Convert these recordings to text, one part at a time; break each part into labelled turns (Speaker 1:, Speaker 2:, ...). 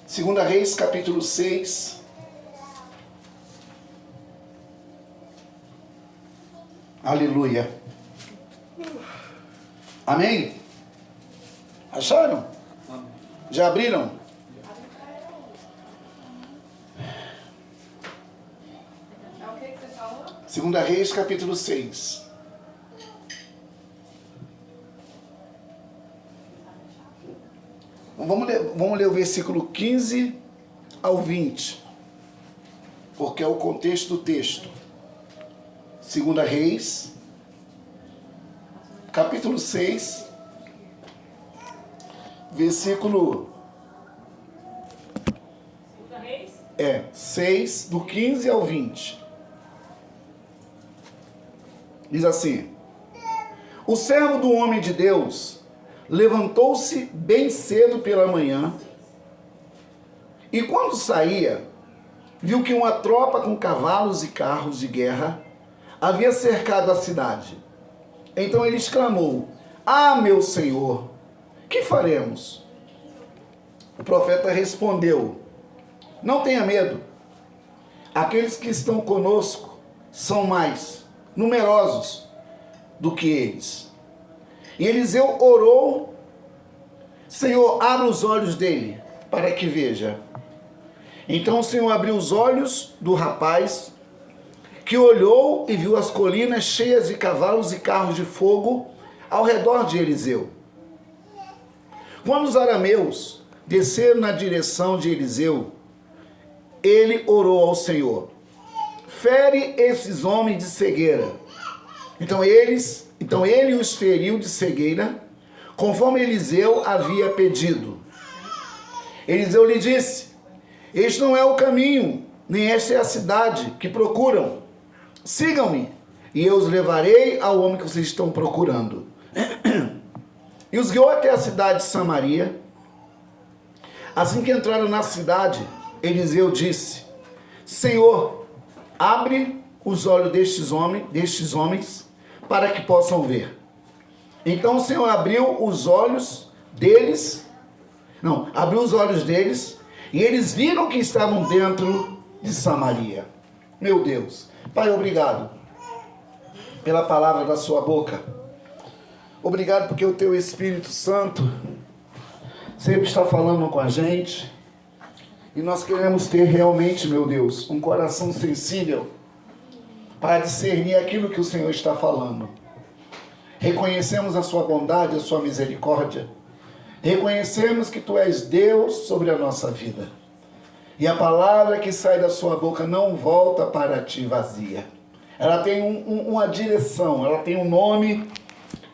Speaker 1: Segunda Reis, capítulo 6. Aleluia. Amém? Acharam? Já abriram?
Speaker 2: O que você falou?
Speaker 1: Segunda Reis, capítulo 6. Vamos ler o versículo 15 ao 20, porque é o contexto do texto. Segunda Reis, capítulo 6, versículo...
Speaker 2: Segunda Reis?
Speaker 1: 6, do 15 ao 20. Diz assim: O servo do homem de Deus levantou-se bem cedo pela manhã e, quando saía, viu que uma tropa com cavalos e carros de guerra havia cercado a cidade. Então ele exclamou: Ah, meu senhor, que faremos? O profeta respondeu: Não tenha medo. Aqueles que estão conosco são mais numerosos do que eles. E Eliseu orou: Senhor, abra os olhos dele, para que veja. Então o Senhor abriu os olhos do rapaz, que olhou e viu as colinas cheias de cavalos e carros de fogo ao redor de Eliseu. Quando os arameus desceram na direção de Eliseu, ele orou ao Senhor: Fere esses homens de cegueira. Então ele os feriu de cegueira, conforme Eliseu havia pedido. Eliseu lhe disse: Este não é o caminho, nem esta é a cidade que procuram. Sigam-me, e eu os levarei ao homem que vocês estão procurando. E os guiou até a cidade de Samaria. Assim que entraram na cidade, Eliseu disse: Senhor, abre os olhos destes homens, para que possam ver. Então o Senhor abriu os olhos deles, e eles viram que estavam dentro de Samaria. Meu Deus. Pai, obrigado pela palavra da sua boca. Obrigado porque o teu Espírito Santo sempre está falando com a gente. E nós queremos ter realmente, meu Deus, um coração sensível para discernir aquilo que o Senhor está falando. Reconhecemos a sua bondade, a sua misericórdia. Reconhecemos que tu és Deus sobre a nossa vida. E a palavra que sai da sua boca não volta para ti vazia. Ela tem uma direção, ela tem um nome,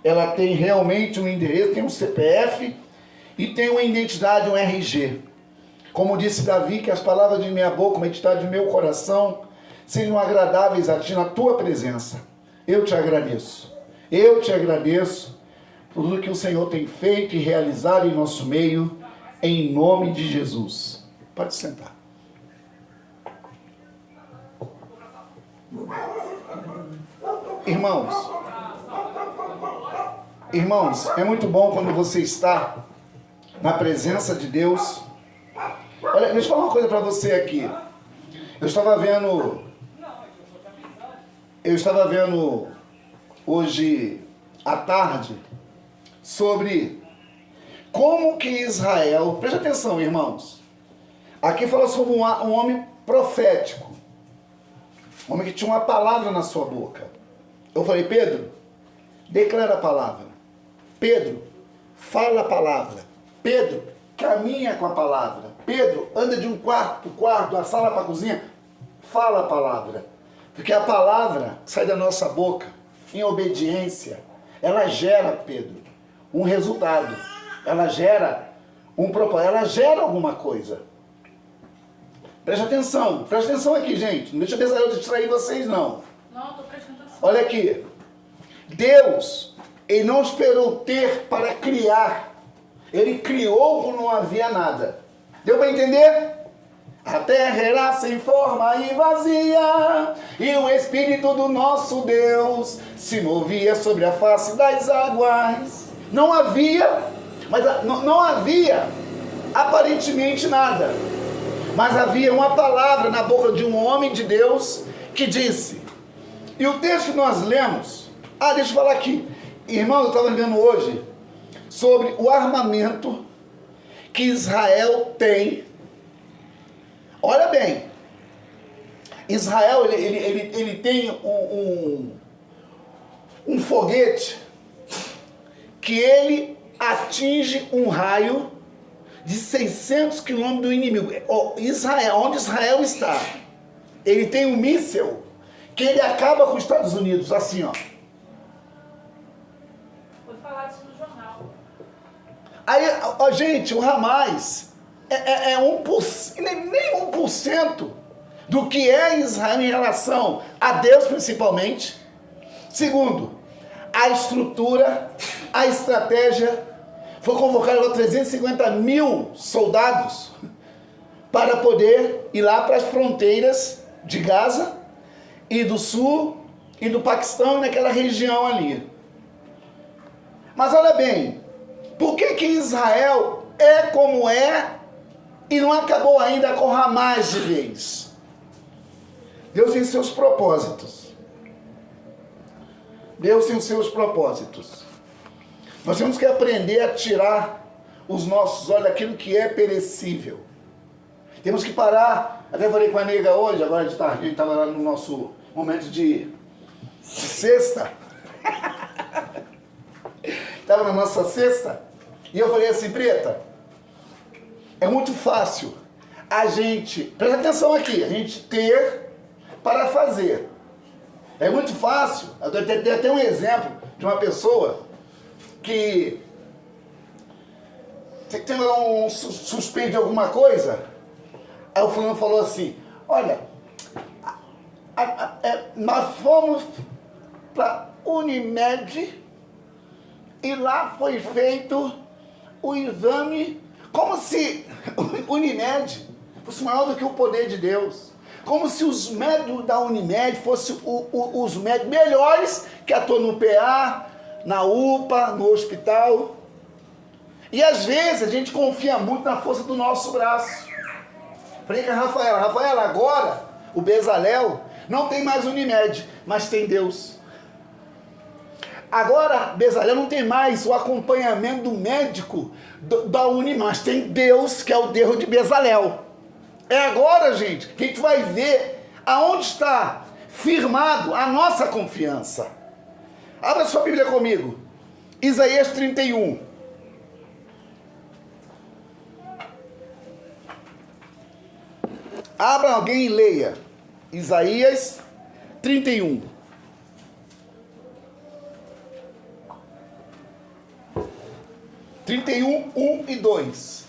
Speaker 1: ela tem realmente um endereço, tem um CPF e tem uma identidade, um RG. Como disse Davi, que as palavras de minha boca, a meditação de meu coração, sejam agradáveis a ti na tua presença. Eu te agradeço por tudo que o Senhor tem feito e realizado em nosso meio, em nome de Jesus. Pode sentar. Irmãos, é muito bom quando você está na presença de Deus. Olha, deixa eu falar uma coisa para você aqui. Eu estava vendo hoje à tarde sobre como que Israel... Presta atenção, irmãos. Aqui fala sobre um homem profético. Um homem que tinha uma palavra na sua boca. Eu falei: Pedro, declara a palavra. Pedro, fala a palavra. Pedro, caminha com a palavra. Pedro, anda de um quarto para o quarto, da sala para a cozinha. Fala a palavra. Porque a palavra sai da nossa boca em obediência. Ela gera, Pedro, um resultado. Ela gera um propósito. Ela gera alguma coisa. Presta atenção aqui, gente. Não deixa eu distrair vocês, não.
Speaker 2: Não, estou prestando atenção.
Speaker 1: Olha aqui. Deus, ele não esperou ter para criar. Ele criou quando não havia nada. Deu para entender? A terra era sem forma e vazia, e o Espírito do nosso Deus se movia sobre a face das águas. Não havia, mas não havia aparentemente nada. Mas havia uma palavra na boca de um homem de Deus que disse. E o texto que nós lemos, deixa eu falar aqui. Irmão, eu estava lendo hoje sobre o armamento que Israel tem. Olha bem, Israel ele tem um foguete que ele atinge um raio de 600 quilômetros do inimigo. Israel, onde Israel está, ele tem um míssil que ele acaba com os Estados Unidos, assim, ó.
Speaker 2: Foi falar disso no jornal.
Speaker 1: Aí, gente, o Hamas é 1%, nem 1% do que é Israel em relação a Deus, principalmente. Segundo, a estrutura, a estratégia. Foi convocado agora 350 mil soldados para poder ir lá para as fronteiras de Gaza e do sul e do Paquistão, naquela região ali. Mas olha bem, por que Israel é como é e não acabou ainda com Hamas de vez? Deus tem seus propósitos. Deus tem os seus propósitos. Nós temos que aprender a tirar os nossos olhos daquilo que é perecível. Temos que parar. Até falei com a nega hoje, agora de tarde, a gente estava lá no nosso momento de sexta. Estava na nossa sexta. E eu falei assim, Preta, é muito fácil a gente, presta atenção aqui, a gente ter para fazer. É muito fácil. Eu dei até um exemplo de uma pessoa que tem um suspeito de alguma coisa. Aí o fulano falou assim, olha, nós fomos para Unimed e lá foi feito o exame, como se Unimed fosse maior do que o poder de Deus. Como se os médicos da Unimed fossem os médicos melhores que atuam no PA, na UPA, no hospital. E às vezes a gente confia muito na força do nosso braço. Falei com a Rafaela, agora o Bezalel não tem mais Unimed, mas tem Deus. Agora Bezalel não tem mais o acompanhamento do médico da Unimed, mas tem Deus, que é o Deus de Bezalel. É agora, gente, que a gente vai ver aonde está firmado a nossa confiança. Abra sua Bíblia comigo. Isaías 31. Abra alguém e leia. Isaías 31. (31, 1 e 2).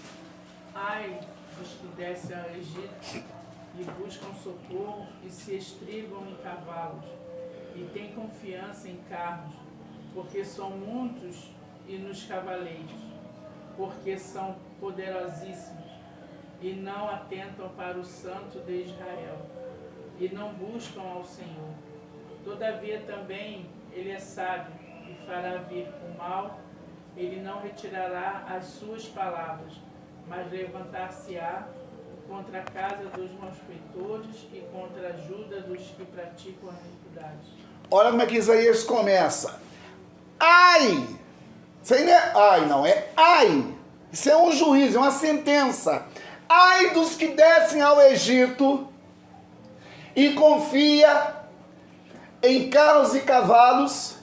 Speaker 3: Ai dos que descem ao Egito e buscam socorro e se estribam em cavalos e têm confiança em carros, porque são muitos e nos cavaleiros, porque são poderosíssimos e não atentam para o Santo de Israel e não buscam ao Senhor. Todavia também ele é sábio e fará vir o mal, ele não retirará as suas palavras, mas levantar-se-á contra a casa dos malfeitores e contra a ajuda dos que praticam a iniquidade.
Speaker 1: Olha como é que Isaías começa. Ai! Isso aí não é ai, não, é ai. Isso é um juízo, é uma sentença. Ai dos que descem ao Egito e confia em carros e cavalos,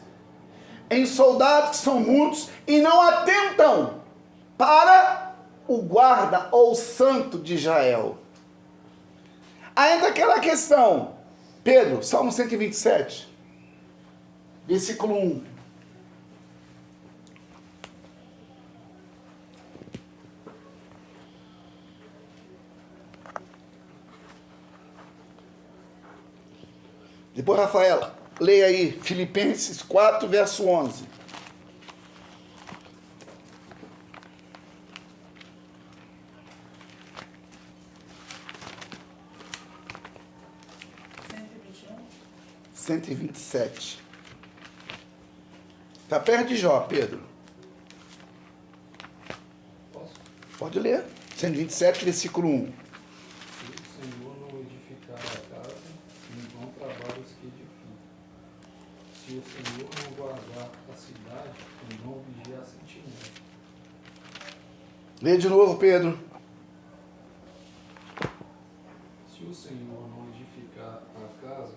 Speaker 1: em soldados que são muitos, e não atentam para o guarda ou o santo de Israel. Ainda aquela questão, Pedro, Salmo 127, versículo 1. Depois, Rafaela, leia aí Filipenses 4, verso 11.
Speaker 3: um.
Speaker 1: 127. Está perto de Jó, Pedro.
Speaker 4: Posso?
Speaker 1: Pode ler. 127, versículo 1.
Speaker 4: Se o Senhor não edificar a casa, em vão trabalham os que edificam. Se o Senhor não guardar a cidade, em vão vigiar a sentinela.
Speaker 1: Lê de novo, Pedro.
Speaker 4: Se o Senhor não edificar a casa,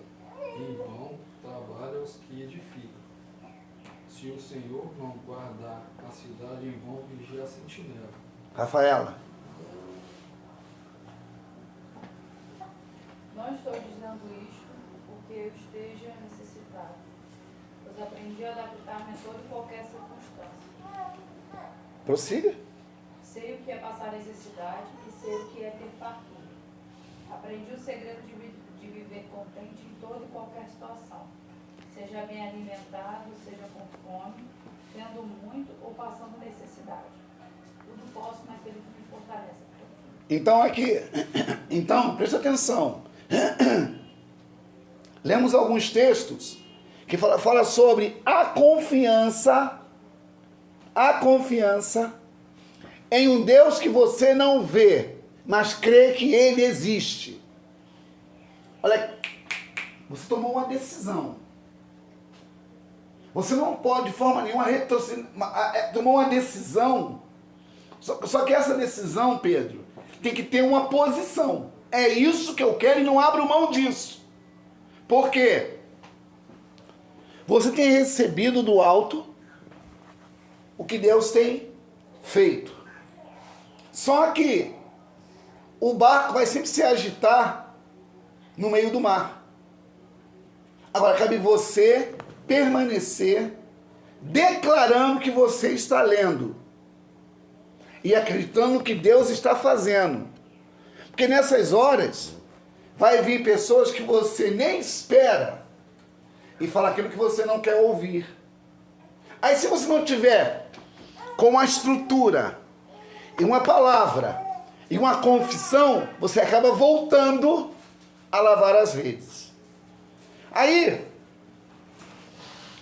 Speaker 4: em vão trabalham os que edificam. Se o Senhor não guardar a cidade, em vão vigiar a sentinela.
Speaker 1: Rafaela.
Speaker 2: Não estou dizendo isto porque eu esteja necessitado, pois aprendi a adaptar-me a toda e qualquer circunstância.
Speaker 1: Prossiga.
Speaker 2: Sei o que é passar necessidade e sei o que é ter fartura. Aprendi o segredo de viver contente em toda e qualquer situação, seja bem alimentado, seja com fome, tendo muito ou passando necessidade. Tudo posso naquele que me fortalece.
Speaker 1: Então, presta atenção. Lemos alguns textos que fala sobre a confiança em um Deus que você não vê, mas crê que Ele existe. Olha, você tomou uma decisão. Você não pode de forma nenhuma retroceder. Tomou uma decisão. Só que essa decisão, Pedro, tem que ter uma posição. É isso que eu quero e não abro mão disso. Por quê? Você tem recebido do alto o que Deus tem feito. Só que o barco vai sempre se agitar no meio do mar. Agora cabe você permanecer declarando que você está lendo e acreditando no que Deus está fazendo. Porque nessas horas vai vir pessoas que você nem espera e falar aquilo que você não quer ouvir. Aí se você não tiver com uma estrutura e uma palavra e uma confissão, você acaba voltando a lavar as redes. Aí,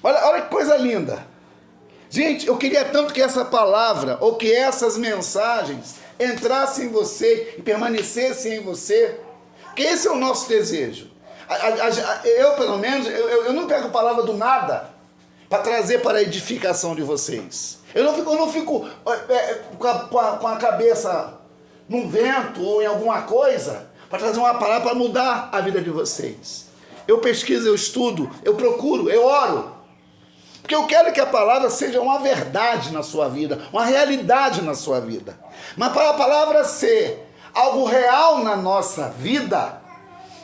Speaker 1: olha que coisa linda. Gente, eu queria tanto que essa palavra ou que essas mensagens entrassem em você e permanecessem em você, porque esse é o nosso desejo. Eu, pelo menos, eu não pego palavra do nada para trazer para a edificação de vocês. Eu não fico com a cabeça num vento ou em alguma coisa para trazer uma palavra para mudar a vida de vocês. Eu pesquiso, eu estudo, eu procuro, eu oro. Porque eu quero que a palavra seja uma verdade na sua vida, uma realidade na sua vida. Mas para a palavra ser algo real na nossa vida,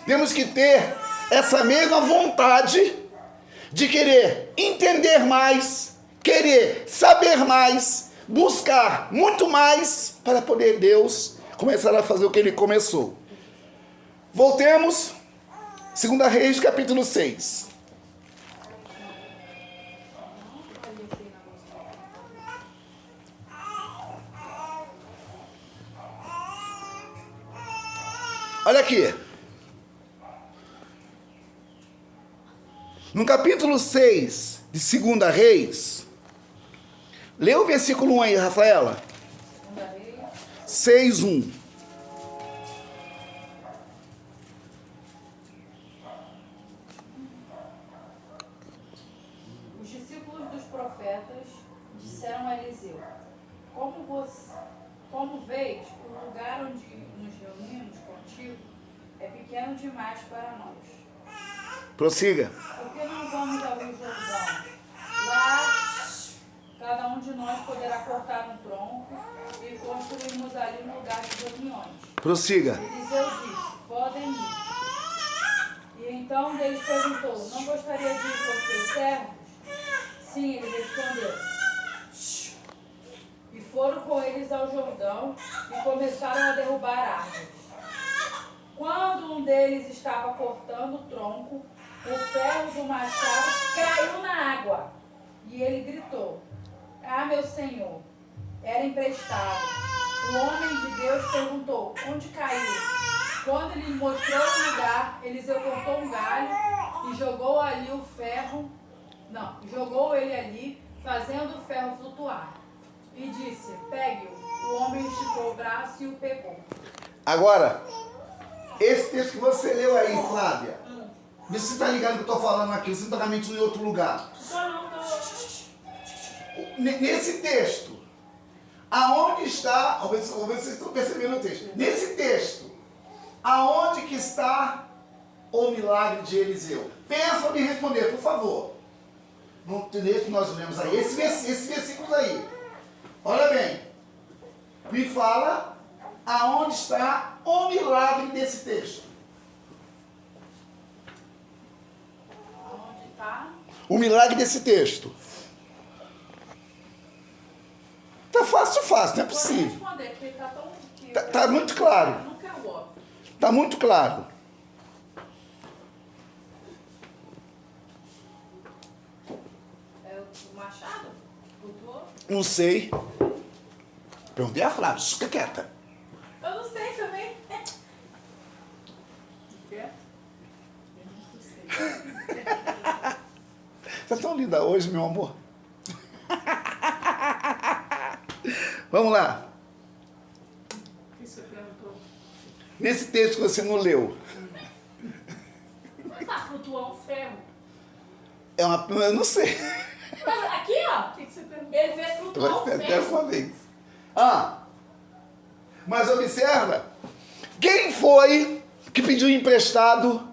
Speaker 1: temos que ter essa mesma vontade de querer entender mais, querer saber mais, buscar muito mais para poder Deus começar a fazer o que Ele começou. Voltemos, 2 Reis, capítulo 6. Olha aqui. No capítulo 6 de 2 Reis, lê o versículo 1 aí, Rafaela. 6, 1.
Speaker 2: Os discípulos dos profetas disseram a Eliseu: Como vês, o lugar onde nos reunimos contigo é pequeno demais para nós.
Speaker 1: Prossiga.
Speaker 2: Por que não vamos ao Rio Jordão? Lá, cada um de nós poderá cortar um tronco e construirmos ali um lugar de reuniões.
Speaker 1: Prossiga.
Speaker 2: Eliseu disse: Podem ir. E então Deus perguntou: Não gostaria de ir com os teus servos? Sim, ele respondeu. E foram com eles ao Jordão e começaram a derrubar árvores. Quando um deles estava cortando o tronco, o ferro do machado caiu na água. E ele gritou: Ah, meu senhor, era emprestado. O homem de Deus perguntou: Onde caiu? Quando ele mostrou o lugar, Eliseu cortou um galho e jogou ali o ferro. Não, jogou ele ali, fazendo o ferro flutuar. e disse, pegue-o. O homem esticou o braço e o pegou.
Speaker 1: Agora, esse texto que você leu aí, Flávia, vê se você está ligado no que eu estou falando aqui, você está realmente em outro lugar.
Speaker 2: Só não, não.
Speaker 1: Nesse texto, aonde está, vamos ver se vocês estão percebendo o texto. Nesse texto, aonde que está o milagre de Eliseu? Pensa para me responder, por favor. No texto que nós lemos aí, esse versículo aí. Olha bem. Me fala aonde está o milagre desse texto.
Speaker 2: Onde está?
Speaker 1: O milagre desse texto. Tá fácil, não é
Speaker 2: Vou
Speaker 1: possível.
Speaker 2: responder, porque está tão... que-
Speaker 1: Tá muito claro.
Speaker 2: Nunca é o óbvio.
Speaker 1: Tá muito claro.
Speaker 2: É o machado? Flutuou?
Speaker 1: Não sei. Perguntei a Flávia, fica quieta.
Speaker 2: Eu não sei também.
Speaker 3: Quer?
Speaker 1: Você tá tão linda hoje, meu amor. Vamos lá.
Speaker 3: O que você perguntou?
Speaker 1: Nesse texto que você não leu,
Speaker 2: Mas tá flutuando um ferro.
Speaker 1: é uma. Eu não sei.
Speaker 2: Mas aqui, ó.
Speaker 3: O que você perguntou?
Speaker 2: Ele fez flutuar
Speaker 1: Agora
Speaker 2: um
Speaker 1: espera
Speaker 2: ferro.
Speaker 1: uma vez. Mas observa. Quem foi que pediu emprestado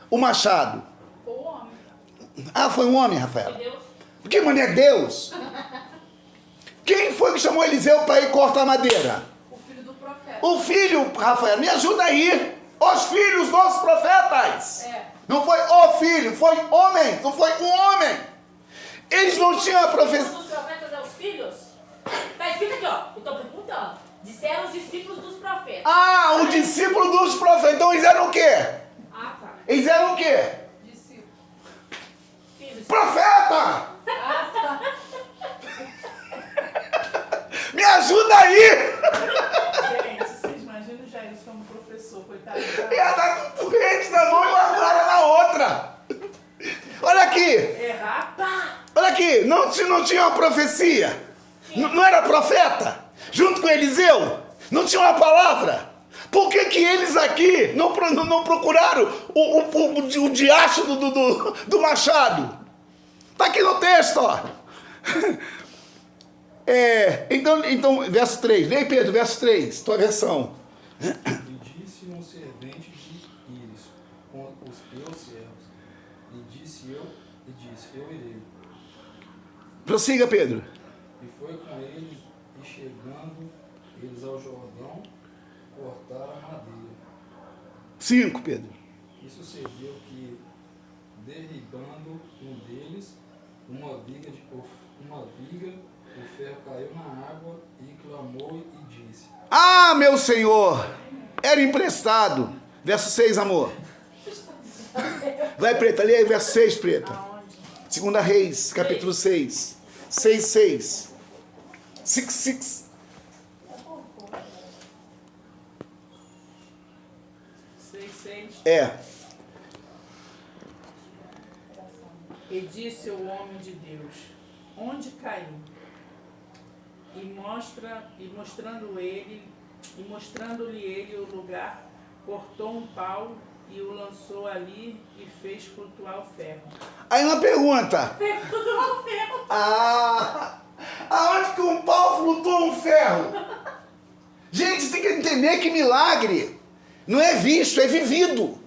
Speaker 1: o machado?
Speaker 2: Foi o homem.
Speaker 1: Foi um homem, Rafael.
Speaker 2: Entendeu?
Speaker 1: Que mano é Deus? Quem foi que chamou Eliseu para ir cortar madeira?
Speaker 2: O filho do profeta.
Speaker 1: O filho, Rafael, me ajuda aí. Os filhos dos profetas.
Speaker 2: É.
Speaker 1: Não foi o filho, foi homem, não foi um homem. Eles não tinham a
Speaker 5: Um
Speaker 1: profecia.
Speaker 5: dos profetas é os filhos? Tá escrito aqui, ó. Eu estou perguntando. Disseram os discípulos dos profetas.
Speaker 1: O discípulo dos profetas. Então eles eram o quê?
Speaker 5: Ah, tá.
Speaker 1: Eles eram o quê?
Speaker 2: Discípulo.
Speaker 5: Filhos.
Speaker 1: Profeta!
Speaker 2: Ah, tá.
Speaker 1: Me ajuda aí!
Speaker 3: Gente, vocês imaginam o Jair como professor, coitado.
Speaker 1: Ela tá com o corrente na mão e uma vara na outra. Olha aqui,
Speaker 3: Errar, pá!
Speaker 1: olha aqui. Não tinha uma profecia? Não era profeta? Junto com Eliseu? Não tinha uma palavra? Por que eles aqui não procuraram o diacho do machado? Está aqui no texto, ó. Então, verso 3. Leia, Pedro, verso 3, tua versão.
Speaker 4: E disse um servente de Íris com os teus servos. E disse, eu irei.
Speaker 1: Prossiga, Pedro.
Speaker 4: E foi com eles, e chegando eles ao Jordão, cortaram a madeira.
Speaker 1: 5, Pedro.
Speaker 4: E sucedeu que, derribando um deles, uma viga, o ferro caiu na água e clamou e disse:
Speaker 1: Meu Senhor, era emprestado. Verso 6, amor. Vai, Preta, lê aí, verso 6, Preta.
Speaker 3: Aonde?
Speaker 1: 2 Reis, capítulo 6. 6, 6. 6, 6.
Speaker 3: 6:6. E disse o homem de Deus: onde caiu? E mostrando-lhe ele o lugar, cortou um pau e o lançou ali e fez flutuar o ferro.
Speaker 1: Aí uma pergunta. Aonde que um pau flutua um ferro? Gente, você tem que entender que milagre não é visto, é vivido. O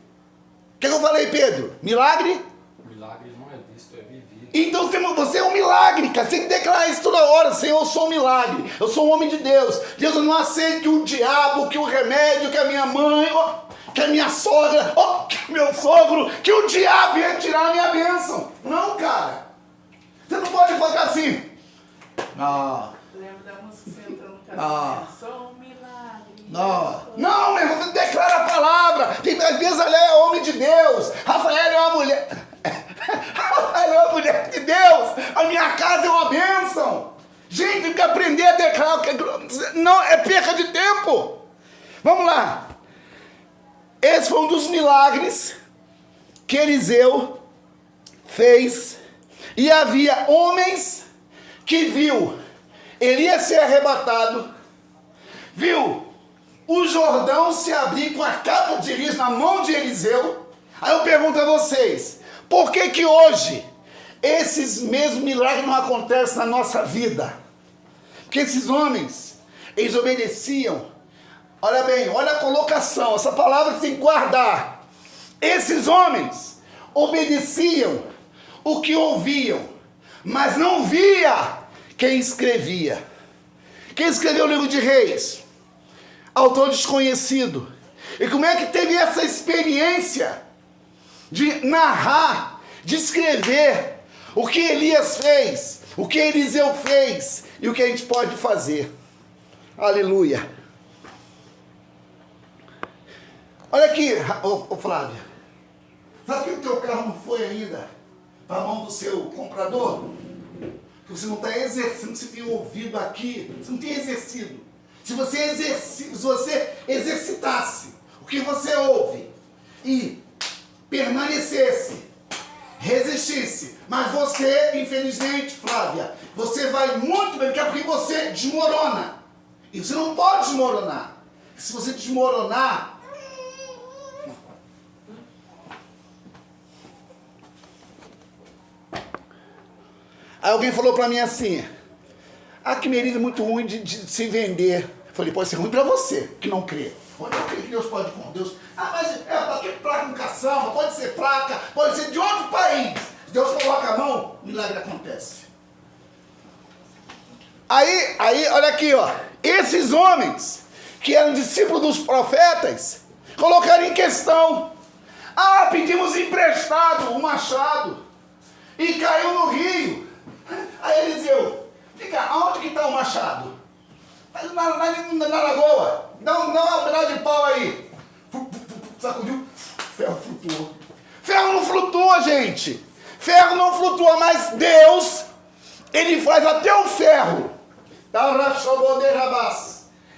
Speaker 1: que eu falei, Pedro? Milagre?
Speaker 4: milagre não é visto, é vivido.
Speaker 1: Então você é um milagre, cara. Você tem que declarar isso toda hora. Senhor, eu sou um milagre. Eu sou um homem de Deus. Deus, eu não aceito que o diabo, que o remédio, que a minha mãe, que a minha sogra, que meu sogro, que o diabo ia tirar a minha bênção. Não, cara. Você não pode falar assim. Não.
Speaker 3: Lembra da música que você entrou no casamento? Sou um milagre.
Speaker 1: Não, meu irmão, você declara a palavra. Às vezes ela é homem de Deus. Rafael é uma mulher. Rafael é uma mulher de Deus. A minha casa é uma bênção. Gente, tem que aprender a declarar. Não, é perca de tempo. Vamos lá. Esse foi um dos milagres que Eliseu fez. E havia homens que viu ele ia ser arrebatado, viu o Jordão se abrir com a capa de Elias na mão de Eliseu. Aí eu pergunto a vocês, por que que hoje esses mesmos milagres não acontecem na nossa vida? Porque esses homens, eles obedeciam. Olha bem, olha a colocação, essa palavra tem que guardar. Esses homens obedeciam o que ouviam, mas não via quem escrevia. Quem escreveu o livro de Reis? Autor desconhecido. E como é que teve essa experiência de narrar, de escrever o que Elias fez, o que Eliseu fez e o que a gente pode fazer? Aleluia. Olha aqui, ô Flávia. Sabe que o teu carro não foi ainda para a mão do seu comprador? Que você não está exercendo, você tem ouvido aqui, você não tem exercido. Se você exercitasse o que você ouve e permanecesse, resistisse, mas você, infelizmente, Flávia, você vai muito bem, porque você desmorona. E você não pode desmoronar. Se você desmoronar, aí alguém falou pra mim assim, a Quimeriz é muito ruim de se vender. Eu falei, pode ser ruim pra você, que não crê. Onde eu creio que Deus pode com Deus. Ah, mas é placa com caçamba, pode ser placa, pode ser de outro país. Deus coloca a mão, o milagre acontece. Aí, olha aqui, ó. Esses homens, que eram discípulos dos profetas, colocaram em questão. Ah, pedimos emprestado um machado e caiu no rio. Aí Eliseu, fica, onde que está o machado? Na lagoa. Dá uma pedaço de pau aí. Sacudiu, ferro flutuou. Ferro não flutua, gente. Ferro não flutua, mas Deus, Ele faz até o ferro.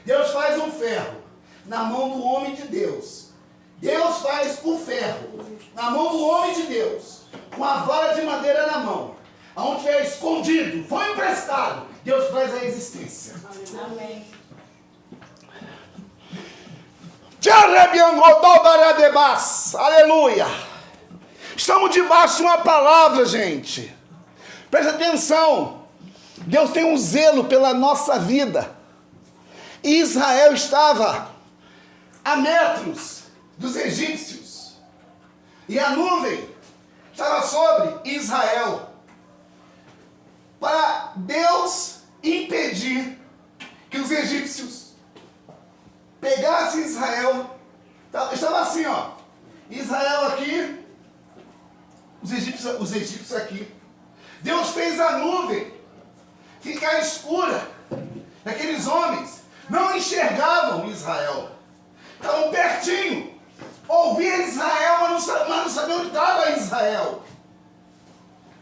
Speaker 1: Deus faz um ferro na mão do homem de Deus. Deus faz o ferro na mão do homem de Deus, com a vara de madeira na mão. Aonde é escondido, foi emprestado, Deus traz a existência.
Speaker 2: Amém.
Speaker 1: Aleluia. Estamos debaixo de uma palavra, gente. Preste atenção. Deus tem um zelo pela nossa vida. Israel estava a metros dos egípcios. E a nuvem estava sobre Israel. Para Deus impedir que os egípcios pegassem Israel. Estava assim, ó. Israel aqui, os egípcios aqui. Deus fez a nuvem ficar escura. Aqueles homens não enxergavam Israel. Estavam pertinho. Ouvia Israel, mas não sabiam onde estava Israel.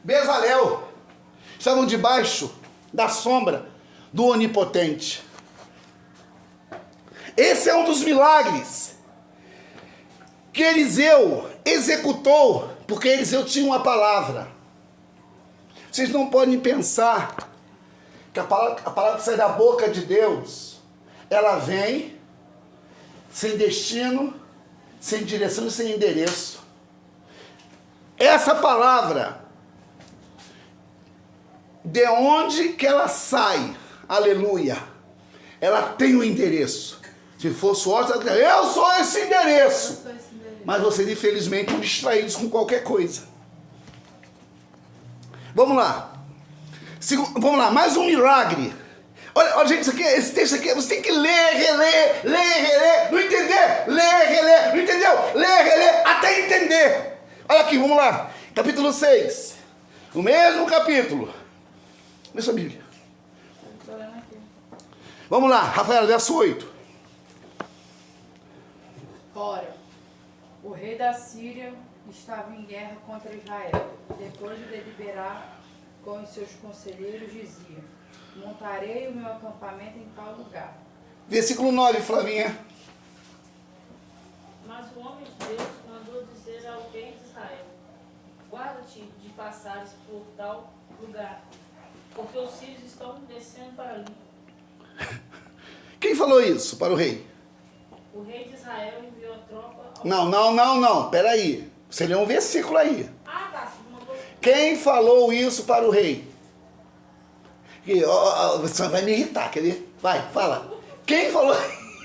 Speaker 1: Bezalel. Estavam debaixo da sombra do Onipotente. Esse é um dos milagres que Eliseu executou, porque Eliseu tinha uma palavra. Vocês não podem pensar que a palavra que sai da boca de Deus, ela vem sem destino, sem direção e sem endereço. Essa palavra, de onde que ela sai, aleluia, ela tem um endereço. Se fosse outro, eu sou esse endereço. Mas vocês, infelizmente, estão distraídos com qualquer coisa. Vamos lá. Vamos lá, mais um milagre. Olha, gente, esse texto aqui, você tem que ler, reler. Não entender? Ler, reler. Não entendeu? Ler, reler, até entender. Olha aqui, vamos lá. Capítulo 6. O mesmo capítulo. Lê sua Bíblia. Vamos lá, Rafael, verso 8.
Speaker 2: Ora, o rei da Síria estava em guerra contra Israel. Depois de deliberar com os seus conselheiros, dizia: montarei o meu acampamento em tal lugar.
Speaker 1: Versículo 9, Flavinha.
Speaker 5: Mas o homem de Deus mandou dizer ao rei de Israel: guarda-te de passares por tal lugar, porque os sírios estão descendo para ali.
Speaker 1: Quem falou isso para o rei?
Speaker 5: O rei de Israel enviou a tropa ao...
Speaker 1: Não, peraí. Você leu um versículo aí.
Speaker 5: Ah, tá, você mandou...
Speaker 1: Quem falou isso para o rei? Você vai me irritar, quer ver? Vai, fala. Quem falou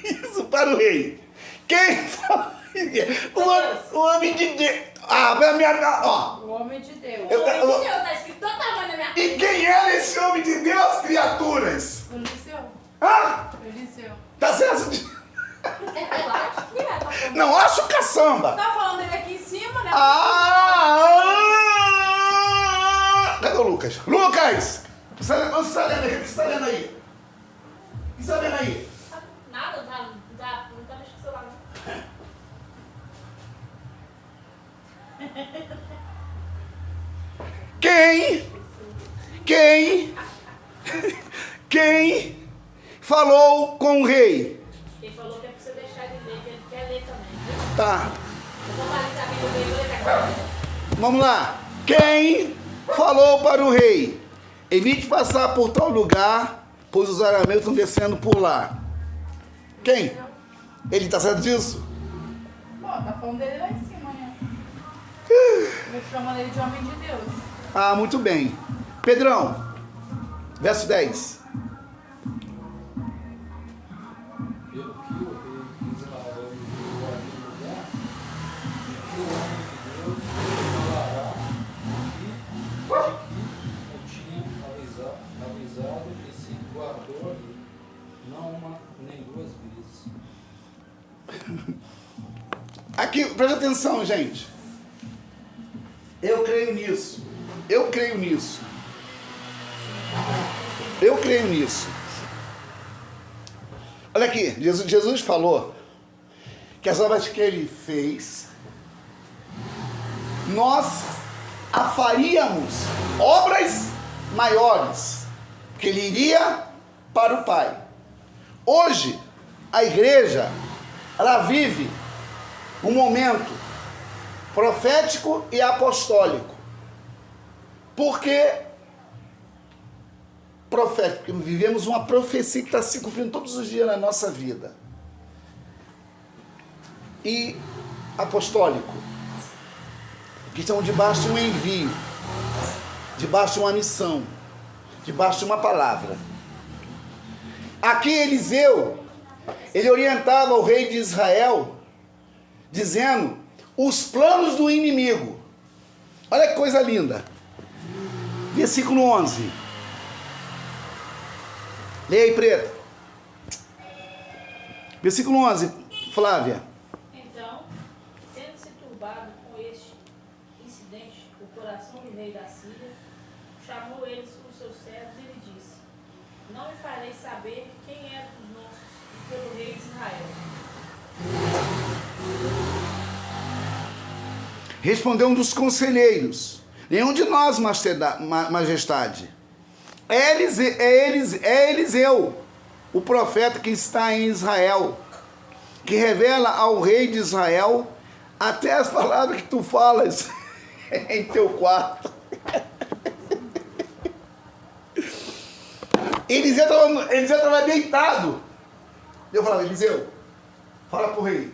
Speaker 1: isso para o rei? Quem falou? O homem de Deus. Ó.
Speaker 2: O homem de Deus.
Speaker 5: O homem de Deus, tá escrito todo tamanho na minha
Speaker 1: E
Speaker 5: frente.
Speaker 1: quem era esse homem de Deus, criaturas?
Speaker 2: Eliseu.
Speaker 1: Ah,
Speaker 2: Eliseu.
Speaker 1: tá certo?
Speaker 5: Eu acho que é, tá falando.
Speaker 1: Não, acho caçamba.
Speaker 2: Tá falando dele aqui em cima, né?
Speaker 1: Cadê o Lucas? Lucas! O que você está lendo aí? O que você está lendo aí? O que você está lendo aí?
Speaker 5: Nada, não tá mexendo com o celular, não.
Speaker 1: Quem falou com o rei?
Speaker 5: Ele falou que é pra você deixar de ler, que ele quer ler também, viu?
Speaker 1: Tá,
Speaker 5: Eu vou falar que amigo dele, vou ler aqui.
Speaker 1: vamos lá. Quem falou para o rei? Evite passar por tal lugar, pois os arameus estão descendo por lá. Quem? Ele está certo disso?
Speaker 2: Pô, tá falando dele lá em cima, né? Eu chamando ele de homem de Deus.
Speaker 1: Ah, muito bem. Pedrão, verso 10.
Speaker 4: Pelo que o rei de Israel enviou àquele lugar, que o homem de Deus falará de que o tinha avisado e se guardou ali, não uma nem duas vezes.
Speaker 1: Aqui, presta atenção, gente. Eu creio nisso. Eu creio nisso. Eu creio nisso. Olha aqui, Jesus falou que as obras que ele fez, nós a faríamos obras maiores, que ele iria para o Pai. Hoje, a igreja, ela vive um momento profético e apostólico. Por que profético? Porque vivemos uma profecia que está se cumprindo todos os dias na nossa vida. E apostólico, que estão debaixo de um envio, debaixo de uma missão, debaixo de uma palavra. Aqui Eliseu, ele orientava o rei de Israel, dizendo os planos do inimigo. Olha que coisa linda. Versículo 11. Leia aí, Preta. Versículo 11, Flávia.
Speaker 5: Então, tendo-se turbado com este incidente, o coração do rei da Síria chamou eles os seus servos e lhe disse: não me fareis saber quem é dos nossos e pelo rei de Israel.
Speaker 1: Respondeu um dos conselheiros: nenhum de nós, majestade. É Eliseu, o profeta que está em Israel, que revela ao rei de Israel até as palavras que tu falas em teu quarto. Eliseu estava deitado. Eu falava: Eliseu, fala pro rei.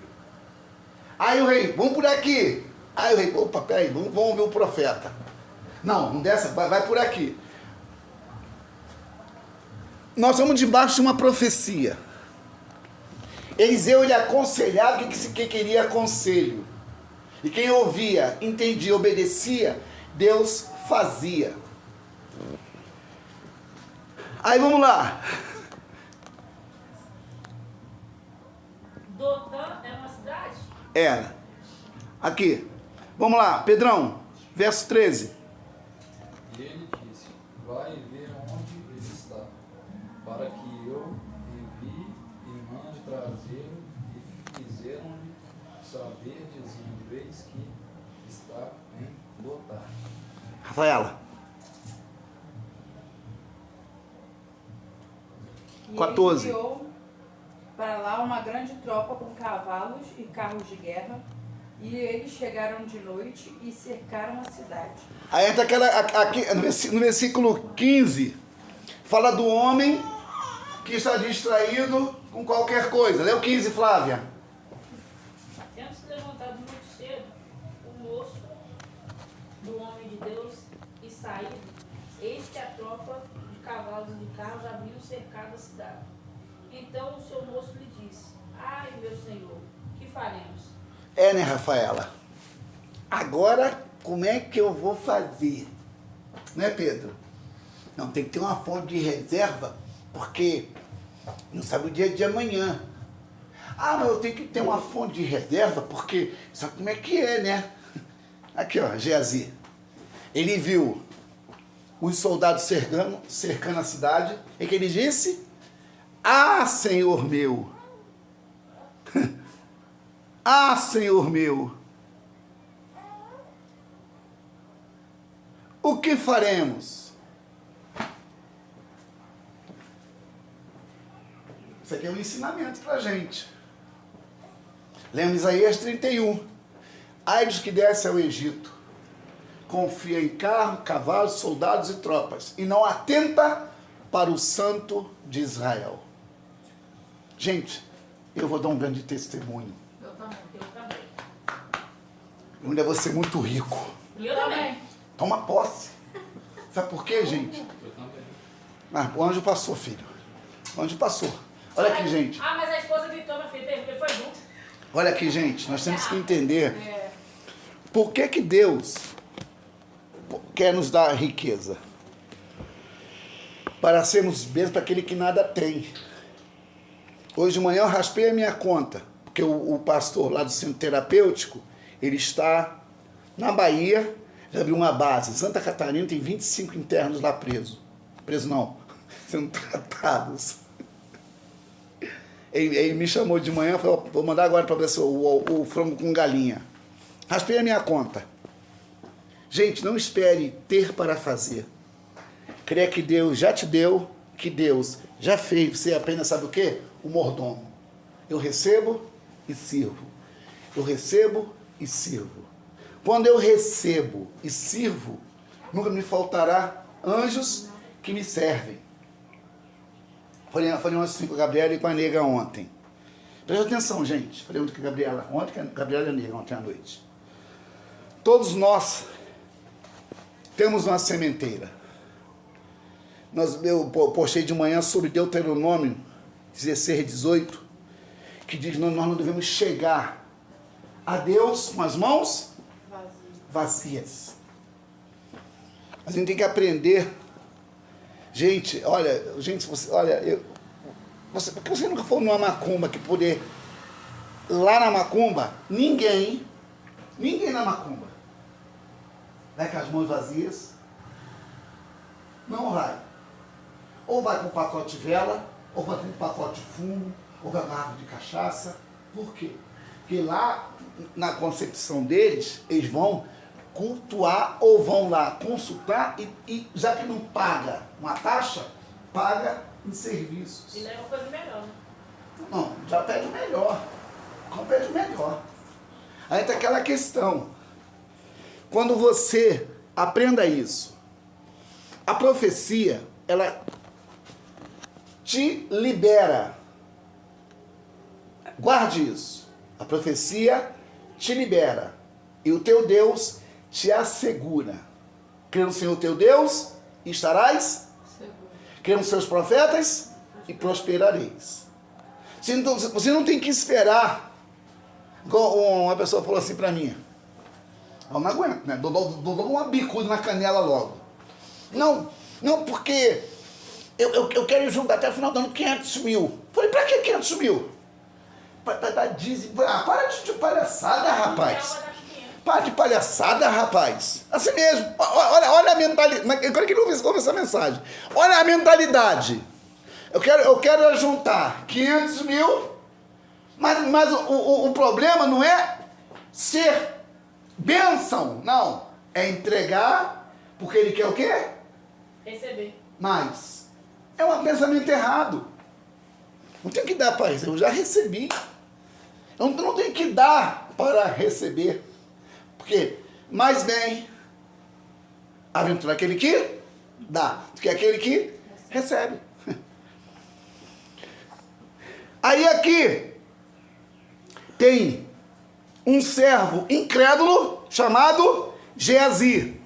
Speaker 1: Aí o rei: vamos por aqui. Aí o rei: opa, peraí, vamos ver o profeta. Não desce, vai por aqui. Nós estamos debaixo de uma profecia. Eliseu, ele aconselhava quem queria conselho. E quem ouvia, entendia, obedecia, Deus fazia. Aí vamos lá.
Speaker 5: Dotã é uma cidade?
Speaker 1: Era. Aqui. Vamos lá, Pedrão, verso 13.
Speaker 4: E ele disse: vai ver onde ele está, para que eu envie e mande trazê-lo, e fizeram-lhe saber, dizendo: eis que está em Dotã.
Speaker 1: Rafaela.
Speaker 2: E
Speaker 1: 14.
Speaker 2: ele enviou para lá uma grande tropa com cavalos e carros de guerra, e eles chegaram de noite e cercaram a cidade.
Speaker 1: Aí entra aqui no versículo 15, Fala do homem que está distraído com qualquer coisa. Lê o 15, Flávia.
Speaker 5: Tendo se levantado muito cedo, o moço do homem de Deus e saído, eis que a tropa de cavalos e de carros haviam cercado a cidade. Então o seu moço lhe disse: ai, meu senhor, que faremos?
Speaker 1: É, né, Rafaela? Agora, como é que eu vou fazer? Né, Pedro? Não, tem que ter uma fonte de reserva, porque não sabe o dia de amanhã. Ah, mas eu tenho que ter uma fonte de reserva, porque sabe como é que é, né? Aqui, ó, Geazi. Ele viu os soldados cercando a cidade, e que ele disse: ah, Senhor meu! Ah, Senhor meu! O que faremos? Isso aqui é um ensinamento para a gente. Lembra Isaías 31. Ai dos que descem ao Egito, confia em carro, cavalos, soldados e tropas, e não atenta para o Santo de Israel. Gente, eu vou dar um grande testemunho.
Speaker 2: Eu também.
Speaker 5: Eu também.
Speaker 1: Eu ainda vou ser muito rico.
Speaker 5: E eu também.
Speaker 1: Toma posse. Sabe por quê, gente?
Speaker 4: Eu também.
Speaker 1: Ah, o anjo passou, filho. O anjo passou. Olha aqui, gente.
Speaker 5: Ah, mas a esposa gritou, meu filho, ele foi junto.
Speaker 1: Olha aqui, gente. Nós temos que entender por que Deus quer nos dar riqueza. Para sermos bênçãos para aquele que nada tem. Hoje de manhã eu raspei a minha conta, porque o pastor lá do centro terapêutico, ele está na Bahia, já abriu uma base. Santa Catarina tem 25 internos lá presos. Presos não, sendo tratados. Ele me chamou de manhã e falou: vou mandar agora para você o frango com galinha. Raspei a minha conta. Gente, não espere ter para fazer. Creia que Deus já te deu, que Deus já fez. Você apenas sabe o quê? O mordomo. Eu recebo e sirvo. Eu recebo e sirvo. Quando eu recebo e sirvo, nunca me faltará anjos que me servem. Falei assim com a Gabriela e com a nega ontem. Presta atenção, gente. Falei ontem com a Gabriela. Ontem com a Gabriela e a nega, ontem à noite. Todos nós temos uma sementeira. Eu postei de manhã sobre Deuteronômio 16, 18, que diz que nós não devemos chegar a Deus com as mãos vazias. A gente tem que aprender. Gente, olha, porque você nunca foi numa macumba que poder, lá na macumba, ninguém na macumba vai com as mãos vazias, não vai. Ou vai com um pacote de vela, ou vai com um pacote de fumo, ou vai com uma garrafa de cachaça. Por quê? Porque lá, na concepção deles, eles vão cultuar ou vão lá consultar e já que não paga uma taxa, paga em serviços.
Speaker 5: E leva uma coisa melhor, né?
Speaker 1: Não, já pede o melhor. Não pede o melhor. Aí tem aquela questão. Quando você aprenda isso, a profecia, ela te libera. Guarde isso. A profecia te libera. E o teu Deus te assegura. Crê no Senhor teu Deus e estarás seguro. Crê nos seus profetas e prosperareis. Você não tem que esperar. Igual uma pessoa falou assim pra mim. Eu não aguento, né? Dou uma bicuda na canela logo. Não, porque eu quero juntar até o final do ano 500 mil. Falei, pra que 500 mil? Pra dar dízimo. Para de palhaçada, rapaz. Para de palhaçada, rapaz. Assim mesmo. Olha a mentalidade. Eu quero que ele ouça essa mensagem. Olha a mentalidade. Eu quero juntar 500 mil, mas o problema não é ser bênção, não. É entregar, porque ele quer o quê?
Speaker 5: Receber.
Speaker 1: Mas é um pensamento errado. Não tem que dar para receber, eu já recebi. Eu não tenho que dar para receber. Porque mais bem aventura aquele que dá do que aquele que Recebe. Aí aqui tem um servo incrédulo chamado Geazi.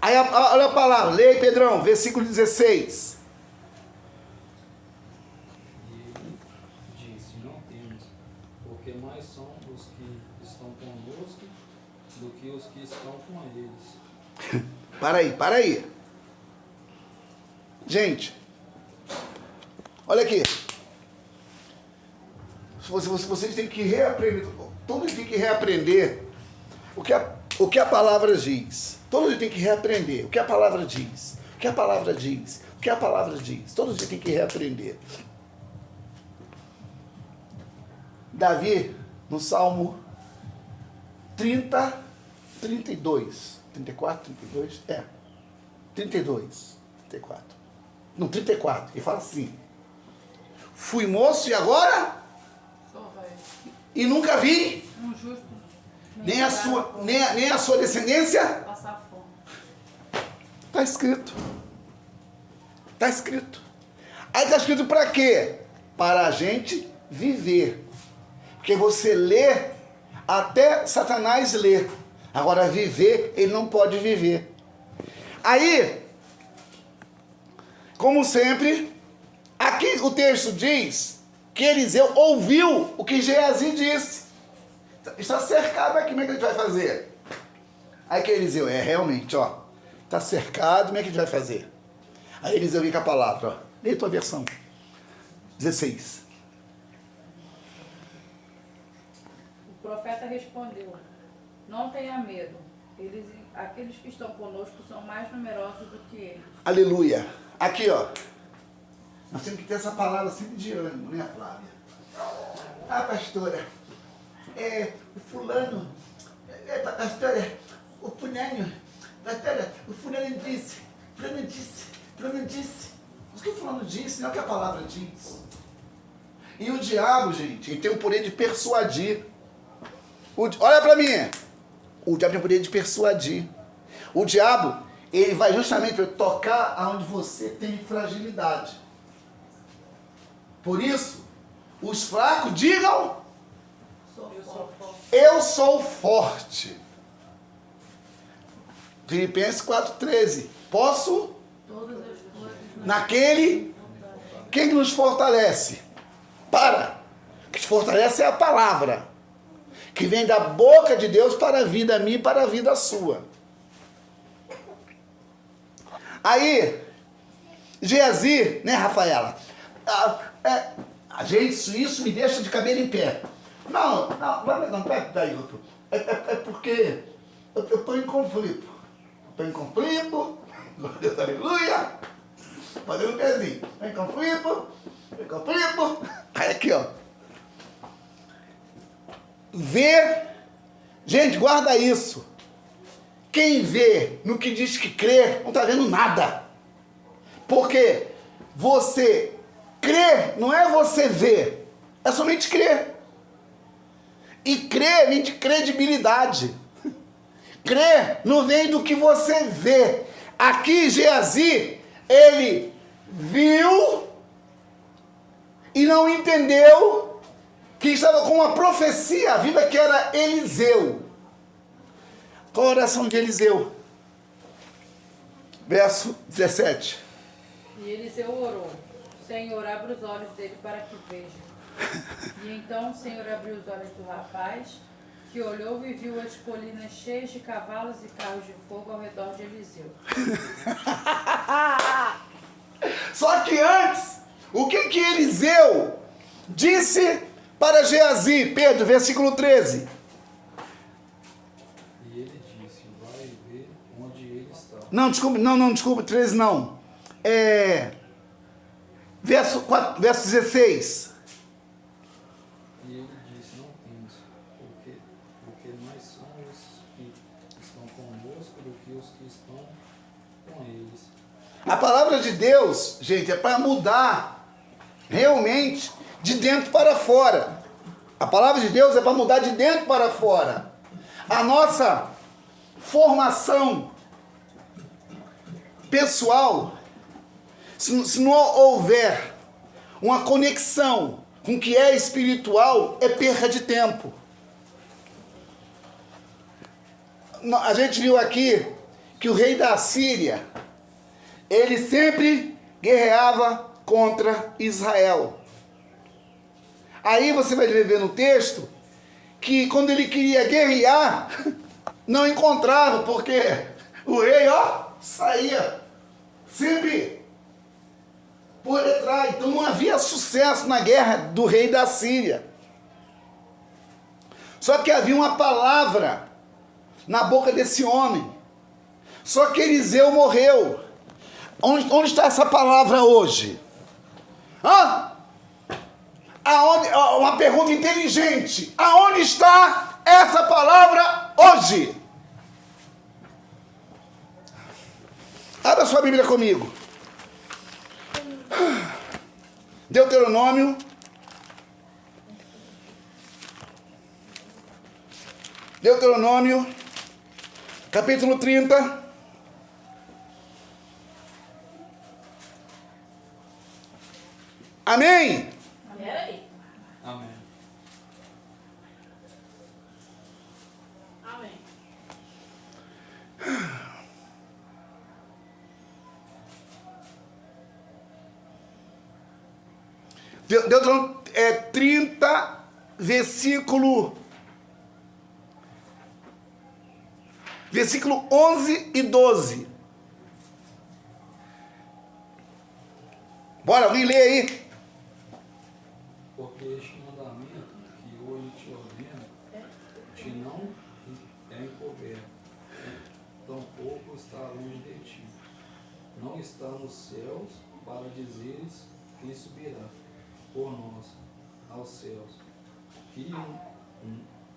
Speaker 1: Aí olha a palavra, leia aí, Pedrão, versículo 16.
Speaker 4: E ele disse, não temos, porque mais são os que estão conosco do que os que estão com eles.
Speaker 1: Para aí. Gente, olha aqui. Vocês têm que reaprender, todos têm que reaprender o que a palavra diz. Todos têm que reaprender o que a palavra diz. O que a palavra diz. O que a palavra diz. Todos têm que reaprender. Davi, no Salmo 30, 32. 34, 32? 32, 34. Não, 34. Ele fala assim: fui moço e agora?
Speaker 2: Sou velho.
Speaker 1: E nunca vi
Speaker 2: Um justo.
Speaker 1: nem a sua descendência.
Speaker 2: Passar fome.
Speaker 1: Está escrito. Está escrito. Aí está escrito para quê? Para a gente viver. Porque você lê, até Satanás lê. Agora viver, ele não pode viver. Aí, como sempre, aqui o texto diz que Eliseu ouviu o que Geazi disse. Está cercado aqui, como é que a gente vai fazer? Aí que Eliseu, realmente, ó. Está cercado, como é que a gente vai fazer? Aí Eliseu vem com a palavra, ó. Lê a tua versão. 16.
Speaker 2: O profeta respondeu: não tenha medo. Aqueles que estão conosco são mais numerosos do que eles.
Speaker 1: Aleluia. Aqui, ó. Nós temos que ter essa palavra sempre de ânimo, né, Flávia? Ah, pastora, o fulano, pastora, o fulano, pastora, o fulano disse. Mas o que o fulano disse, não é o que a palavra diz. E o diabo, gente, ele tem o poder de persuadir. Olha pra mim. O diabo tem o poder de persuadir. O diabo, ele vai justamente para tocar aonde você tem fragilidade. Por isso, os fracos digam: eu sou forte. Filipenses 4,13. Posso?
Speaker 2: Todas as coisas.
Speaker 1: Naquele. Quem nos fortalece? O que te fortalece é a palavra, que vem da boca de Deus para a vida minha e para a vida sua. Aí, Geazi, né, Rafaela? Gente, isso me deixa de cabelo em pé. Não, peraí, outro. É porque eu estou em conflito. Estou em conflito, glória a Deus, aleluia. Fazendo um pezinho. Estou em conflito. Aí aqui, ó. Vê, gente, guarda isso. Quem vê no que diz que crê, não está vendo nada. Porque você crer não é você ver, é somente crer. E crer vem de credibilidade. Crer não vem do que você vê. Aqui, Geazi, ele viu e não entendeu que estava com uma profecia viva que era Eliseu. Qual a oração de Eliseu? Verso 17.
Speaker 2: E Eliseu orou: Senhor, abre os olhos dele para que veja. E então o Senhor abriu os olhos do rapaz, que olhou e viu as colinas cheias de cavalos e carros de fogo ao redor de Eliseu.
Speaker 1: Só que antes, o que Eliseu disse para Geazi? Pedro, versículo 13.
Speaker 4: E ele disse, vai ver onde ele está.
Speaker 1: Desculpa, 13 não. Verso 16.
Speaker 4: E ele disse, não temos, porque mais são os que estão conosco do que os que estão com eles.
Speaker 1: A palavra de Deus, gente, é para mudar realmente de dentro para fora. A palavra de Deus é para mudar de dentro para fora. A nossa formação pessoal se não houver uma conexão com o que é espiritual, é perda de tempo. A gente viu aqui que o rei da Síria, ele sempre guerreava contra Israel. Aí você vai ver no texto que quando ele queria guerrear, não encontrava, porque o rei, saía sempre por detrás. Então não havia sucesso na guerra do rei da Síria. Só que havia uma palavra na boca desse homem. Só que Eliseu morreu. Onde está essa palavra hoje? Uma pergunta inteligente. Aonde está essa palavra hoje? Abra sua Bíblia comigo. Deuteronômio. Capítulo 30. Amém?
Speaker 5: Peraí.
Speaker 4: Amém.
Speaker 5: Amém.
Speaker 1: Deuteronômio 30, versículo 11 e 12. Bora, alguém lê aí.
Speaker 4: Porque este mandamento que hoje te ordeno, te não é encoberto, tampouco está longe de ti. Não está nos céus para dizeres quem subirá por nós aos céus. Que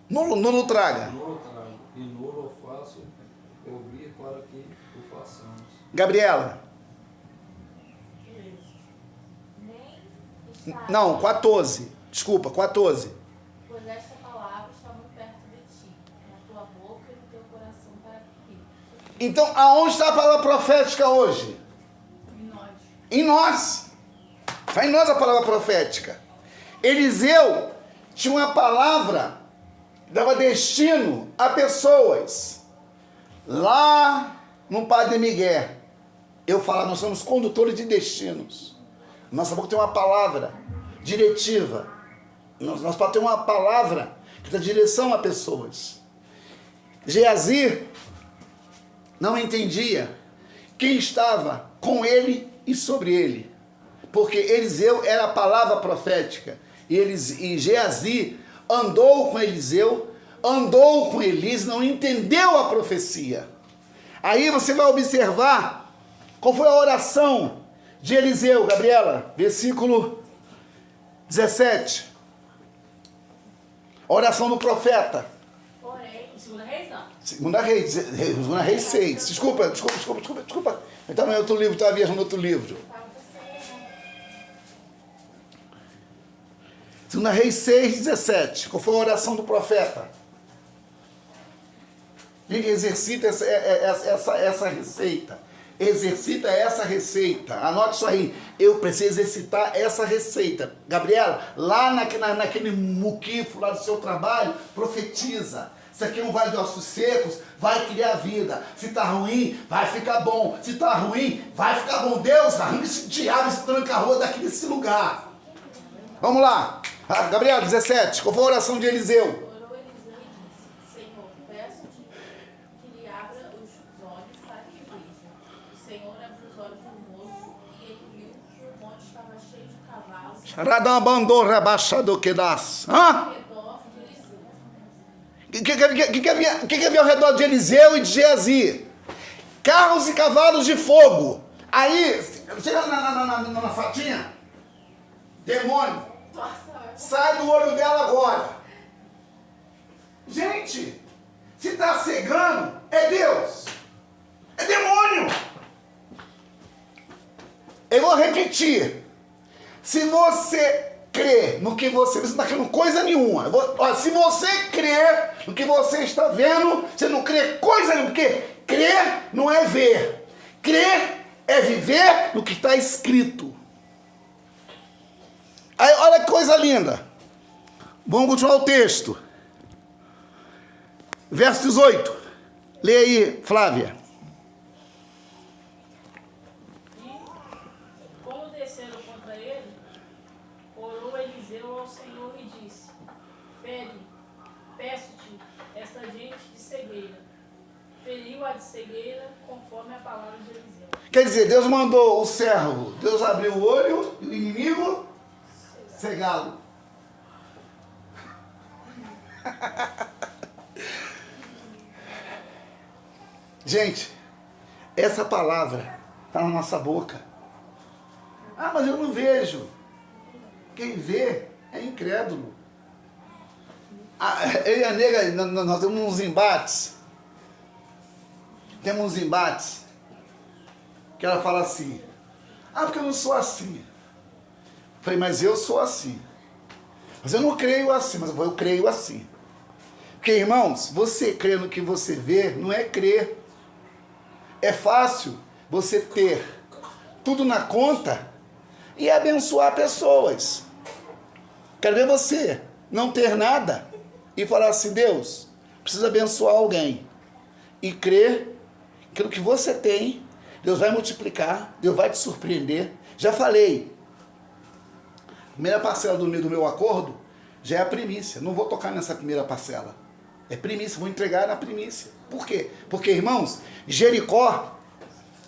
Speaker 1: Não traga.
Speaker 4: não trago e não faço ouvir para que o façamos.
Speaker 1: Gabriela.
Speaker 6: Nem está,
Speaker 1: Não, 14. Desculpa, 14.
Speaker 6: pois esta palavra está muito perto de ti, na tua boca e no teu coração para cumprir.
Speaker 1: Então, aonde está a palavra profética hoje?
Speaker 2: Em nós.
Speaker 1: Em nós. Está em nós a palavra profética. Eliseu tinha uma palavra, dava destino a pessoas. Lá no Padre Miguel, eu falo, nós somos condutores de destinos. Nossa boca tem uma palavra diretiva. Nós podemos ter uma palavra que dá direção a pessoas. Geazi não entendia quem estava com ele e sobre ele. Porque Eliseu era a palavra profética. E Geazi andou com Eliseu, andou com Elias, não entendeu a profecia. Aí você vai observar qual foi a oração de Eliseu, Gabriela, versículo 17. A oração do profeta.
Speaker 5: Porém, segunda Reis não.
Speaker 1: Segunda Reis 6. Desculpa. Então é outro livro, estava viajando outro livro. Segunda Reis 6, 17. Qual foi a oração do profeta? Ele exercita essa receita. Exercita essa receita. Anote isso aí. Eu preciso exercitar essa receita. Gabriela, lá naquele muquifo lá do seu trabalho, profetiza. Isso aqui é um vale de ossos secos, vai criar vida. Se tá ruim, vai ficar bom. Se tá ruim, vai ficar bom. Deus, arranca esse diabo, esse tranca-rua daqui desse lugar. Vamos lá. Gabriela, 17. Qual foi a oração de Eliseu?
Speaker 6: Orou Eliseu e disse: Senhor, peço-te que lhe abra os olhos para que veja. O Senhor abriu os olhos do moço e ele viu que o monte estava cheio de cavalos
Speaker 1: Radabandorra baixado que das.
Speaker 6: ao redor de Eliseu.
Speaker 1: O que havia ao redor de Eliseu e de Geazi? Carros e cavalos de fogo. Aí, chega na fatinha, demônio, sai do olho dela agora. Gente, se está cegando, é Deus. É demônio. Eu vou repetir. Se você crê no que você... Você não está crendo coisa nenhuma. Se você crê no que você está vendo, você não crê coisa nenhuma. Porque crer não é ver. Crer é viver no que está escrito. Aí, olha que coisa linda. Vamos continuar o texto. Verso 18. Lê aí, Flávia.
Speaker 5: E, como desceram contra ele, orou Eliseu ao Senhor e disse: Fere, peço-te, esta gente de cegueira. Feriu-a de cegueira, conforme a palavra de Eliseu.
Speaker 1: Quer dizer, Deus mandou o servo, Deus abriu o olho e o inimigo cegá-lo. Gente, essa palavra está na nossa boca. Ah, mas eu não vejo. Quem vê é incrédulo. Eu e a nega, nós temos uns embates. Que ela fala assim: ah, porque eu não sou assim. Eu falei, mas eu sou assim. Mas eu não creio assim, mas eu creio assim. Porque, irmãos, você crer no que você vê não é crer. É fácil você ter tudo na conta e abençoar pessoas. Quero ver você não ter nada e falar assim: Deus, preciso abençoar alguém. E crer que o que você tem, Deus vai multiplicar, Deus vai te surpreender. Já falei, a primeira parcela do meu acordo já é a primícia. Não vou tocar nessa primeira parcela. É primícia, vou entregar na primícia. Por quê? Porque, irmãos, Jericó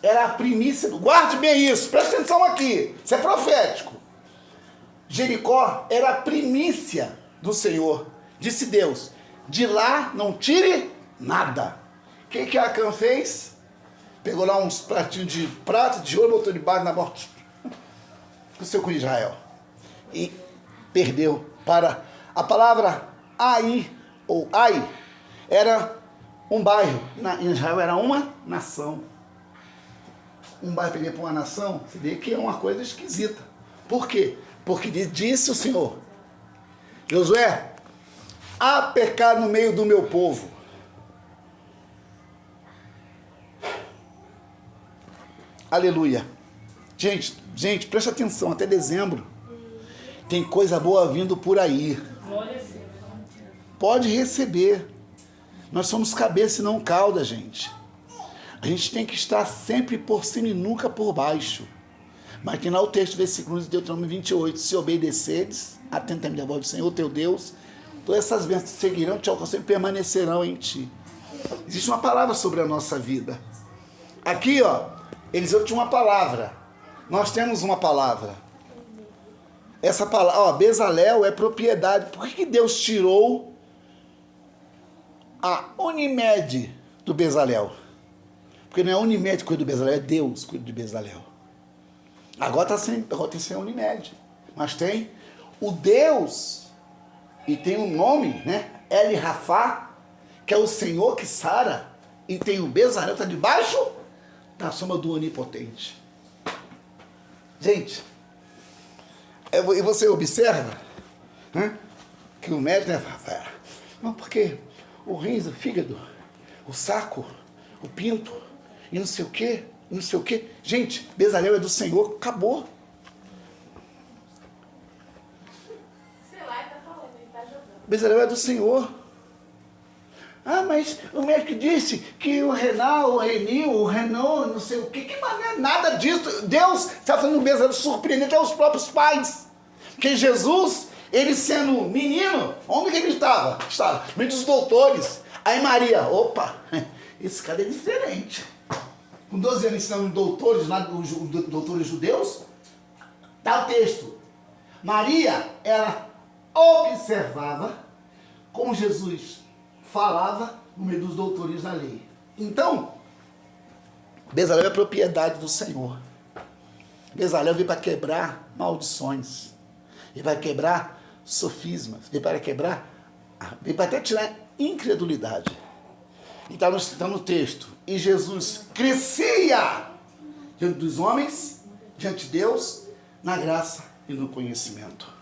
Speaker 1: era a primícia. Guarde bem isso, presta atenção aqui. Isso é profético. Jericó era a primícia do Senhor. Disse Deus: de lá não tire nada. O que Acã fez? Pegou lá uns pratinhos de prata, de ouro, botou debaixo na morte do seu com Israel. E perdeu para a palavra Ai, ou Ai, era um bairro. Em Israel era uma nação. Um bairro perder para uma nação, você vê que é uma coisa esquisita. Por quê? Porque disse o Senhor: Josué, há pecado no meio do meu povo. Aleluia. Gente, presta atenção, até dezembro tem coisa boa vindo por aí. Pode receber. Nós somos cabeça e não cauda, gente. A gente tem que estar sempre por cima e nunca por baixo. Mas tem lá o texto, versículo de Deuteronômio 28. Se obedeceres, atentamente à voz do Senhor teu Deus, todas essas bênçãos te seguirão, te alcançarão e permanecerão em ti. Existe uma palavra sobre a nossa vida. Aqui, Eliseu tinha uma palavra. Nós temos uma palavra. Essa palavra, Bezalel é propriedade. Por que Deus tirou a Unimed do Bezalel? Porque não é a Unimed que cuida do Bezalel, é Deus que cuida de Bezalel. Agora tem sem a Unimed. Mas tem o Deus, e tem um nome, né? El Rafá, que é o Senhor que sara. E tem o Bezalel que está debaixo da sombra do Onipotente. Gente, e você observa, né, que o médico, né, não, porque o rins, o fígado, o saco, o pinto, e não sei o quê. Gente, Bezalel é do Senhor, acabou.
Speaker 6: Sei lá, ele tá falando, ele tá jogando.
Speaker 1: Bezalel é do Senhor. Ah, mas o médico disse que o Renal, o Renil, o Renault, não sei o quê. Que mané, nada disso. Deus está fazendo o Bezalel surpreender até os próprios pais. Porque Jesus, ele sendo menino, onde que ele estava? Estava no meio dos doutores. Aí Maria, opa, esse cara é diferente. Com 12 anos ensinando doutores, doutores judeus, dá o texto. Maria, ela observava como Jesus falava no meio dos doutores da lei. Então, Bezalel é propriedade do Senhor. Bezalel veio para quebrar maldições. Veio para quebrar sofismas. Veio para quebrar, veio para até tirar incredulidade. E está no texto. E Jesus crescia diante dos homens, diante de Deus, na graça e no conhecimento.